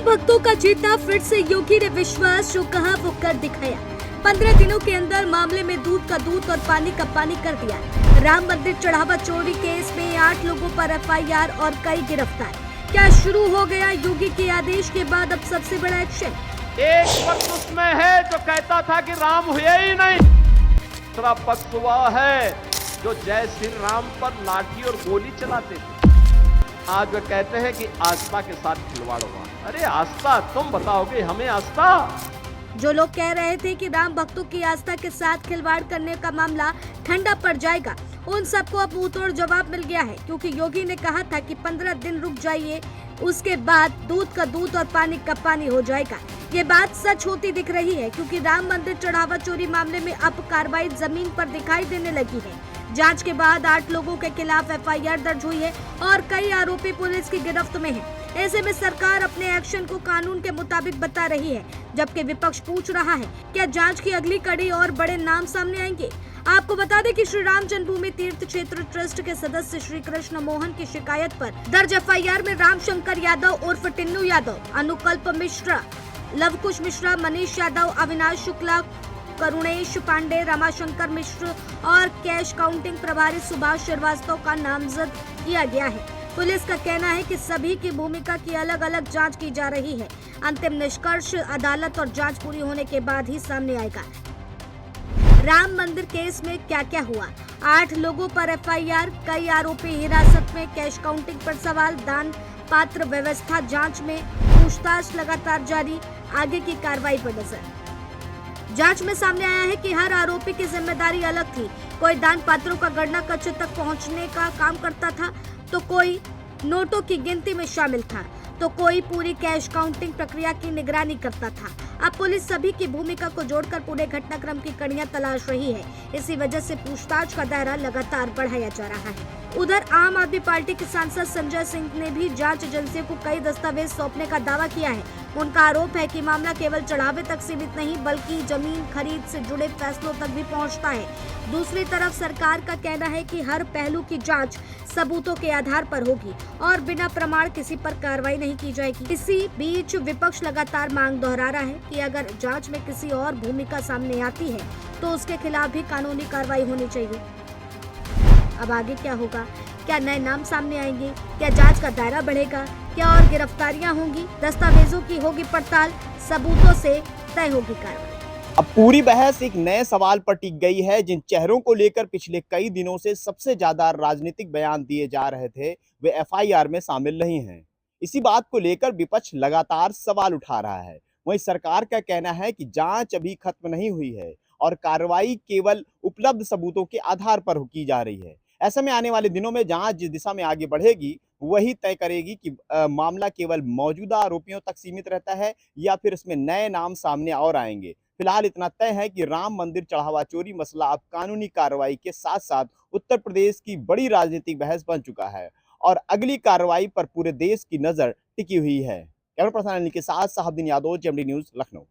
राम भक्तों का जीतना फिर से योगी ने विश्वास जो कहा वो कर दिखाया। 15 दिनों के अंदर मामले में दूध का दूध और पानी का पानी कर दिया। राम मंदिर चढ़ावा चोरी केस में 8 लोगों पर एफआईआर और कई गिरफ्तार। क्या शुरू हो गया योगी के आदेश के बाद अब सबसे बड़ा एक्शन? एक पक्ष उसमें है जो कहता था कि राम हुए ही नहीं, दूसरा पक्ष हुआ है जो जय श्री राम पर लाठी और गोली चलाते थे। आज वे कहते हैं कि आस्था के साथ खिलवाड़ हुआ। अरे आस्था, तुम बताओगे हमें आस्था? जो लोग कह रहे थे कि राम भक्तों की आस्था के साथ खिलवाड़ करने का मामला ठंडा पड़ जाएगा, उन सबको अब मुंहतोड़ जवाब मिल गया है, क्योंकि योगी ने कहा था कि 15 दिन रुक जाइए, उसके बाद दूध का दूध और पानी का पानी हो जाएगा। ये बात सच होती दिख रही है, क्योंकि राम मंदिर चढ़ावा चोरी मामले में अब कार्रवाई जमीन पर दिखाई देने लगी है। जांच के बाद 8 लोगों के खिलाफ एफआईआर दर्ज हुई है और कई आरोपी पुलिस की गिरफ्त में हैं। ऐसे में सरकार अपने एक्शन को कानून के मुताबिक बता रही है, जबकि विपक्ष पूछ रहा है क्या जांच की अगली कड़ी और बड़े नाम सामने आएंगे। आपको बता दें कि श्री राम जन्मभूमि तीर्थ क्षेत्र ट्रस्ट के सदस्य श्री कृष्ण मोहन की शिकायत पर दर्ज एफआईआर में राम शंकर यादव उर्फ टिन्नू यादव, अनुकल्प मिश्रा, लवकुश मिश्रा, मनीष यादव, अविनाश शुक्ला, करुणेश पांडे, रमाशंकर मिश्र और कैश काउंटिंग प्रभारी सुभाष श्रीवास्तव का नामजद किया गया है। पुलिस का कहना है कि सभी की भूमिका की अलग अलग जांच की जा रही है। अंतिम निष्कर्ष अदालत और जांच पूरी होने के बाद ही सामने आएगा। राम मंदिर केस में क्या क्या हुआ? 8 लोगों पर एफआईआर, कई आरोपी हिरासत में, कैश काउंटिंग पर सवाल, दान पात्र व्यवस्था जांच में, पूछताछ लगातार जारी, आगे की कार्रवाई पर नजर। जांच में सामने आया है कि हर आरोपी की जिम्मेदारी अलग थी। कोई दान पात्रों का गणना कक्ष तक पहुंचने का काम करता था, तो कोई नोटों की गिनती में शामिल था, तो कोई पूरी कैश काउंटिंग प्रक्रिया की निगरानी करता था। अब पुलिस सभी की भूमिका को जोड़कर पूरे घटनाक्रम की कड़ियां तलाश रही है। इसी वजह से पूछताछ का दायरा लगातार बढ़ाया जा रहा है। उधर आम आदमी पार्टी के सांसद संजय सिंह ने भी जांच एजेंसियों को कई दस्तावेज सौंपने का दावा किया है। उनका आरोप है कि मामला केवल चढ़ावे तक सीमित नहीं, बल्कि जमीन खरीद से जुड़े फैसलों तक भी पहुंचता है। दूसरी तरफ सरकार का कहना है कि हर पहलू की जांच सबूतों के आधार पर होगी और बिना प्रमाण किसी पर कार्रवाई नहीं की जाएगी। इसी बीच विपक्ष लगातार मांग दोहरा रहा है कि अगर जांच में किसी और भूमिका सामने आती है तो उसके खिलाफ भी कानूनी कार्रवाई होनी चाहिए। अब आगे क्या होगा? क्या नए नाम सामने आएंगे? क्या जांच का दायरा बढ़ेगा? क्या और गिरफ्तारियां होंगी? दस्तावेजों की होगी पड़ताल, सबूतों से तय होगी कार्रवाई। अब पूरी बहस एक नए सवाल पर टिक गई है। जिन चेहरों को लेकर पिछले कई दिनों से सबसे ज्यादा राजनीतिक बयान दिए जा रहे थे, वे एफआईआर में शामिल नहीं हैं। इसी बात को लेकर विपक्ष लगातार सवाल उठा रहा है। वहीं सरकार का कहना है कि जांच अभी खत्म नहीं हुई है और कार्रवाई केवल उपलब्ध सबूतों के आधार पर की जा रही है। ऐसे में आने वाले दिनों में जांच जिस दिशा में आगे बढ़ेगी, वही तय करेगी कि मामला केवल मौजूदा आरोपियों तक सीमित रहता है या फिर इसमें नए नाम सामने और आएंगे। फिलहाल इतना तय है कि राम मंदिर चढ़ावा चोरी मसला अब कानूनी कार्रवाई के साथ साथ उत्तर प्रदेश की बड़ी राजनीतिक बहस बन चुका है और अगली कार्रवाई पर पूरे देश की नजर टिकी हुई है। कैमरा पर्सन अनिल के साथ साहबुद्दीन यादव, जेएमडी न्यूज़, लखनऊ।